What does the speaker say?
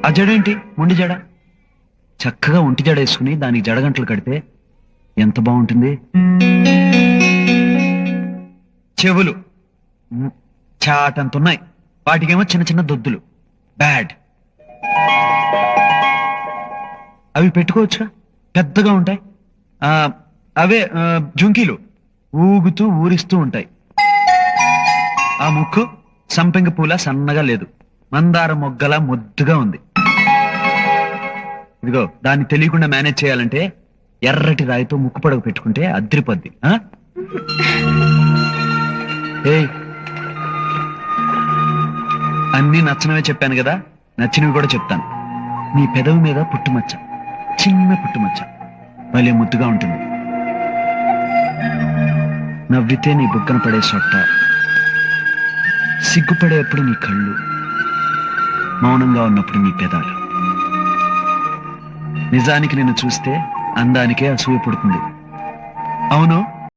ఆ జడేంటి మొండి జడ? చక్కగా ఒంటి జడ వేసుకుని దానికి జడగంటలు కడితే ఎంత బాగుంటుంది. చెవులు చాటంతున్నాయి, వాటికేమో చిన్న చిన్న దొద్దులు. బ్యాడ్. అవి పెట్టుకోవచ్చుగా, పెద్దగా ఉంటాయి. అవే జుంకీలు ఊగుతూ ఊరిస్తూ ఉంటాయి. ఆ ముక్కు సంపెంగ పూల సన్నగా లేదు, మందార మొగ్గలా ముద్దుగా ఉంది. ఇదిగో దాన్ని తెలియకుండా మేనేజ్ చేయాలంటే ఎర్రటి రాయితో ముక్కు పొడవు పెట్టుకుంటే అద్రిపోద్ది. అన్నీ నచ్చనవే చెప్పాను కదా, నచ్చినవి కూడా చెప్తాను. నీ పెదవి మీద పుట్టుమచ్చ, చిన్న పుట్టుమచ్చ, భలే ముద్దుగా ఉంటుంది. నవ్వితే నీ బుగ్గన పడే సొట్ట, సిగ్గుపడేప్పుడు నీ కళ్ళు, మౌనంగా ఉన్నప్పుడు నీ పెదాలు. నిజానికి నిన్ను చూస్తే అందానికే అసూయ పుడుతుంది. అవును,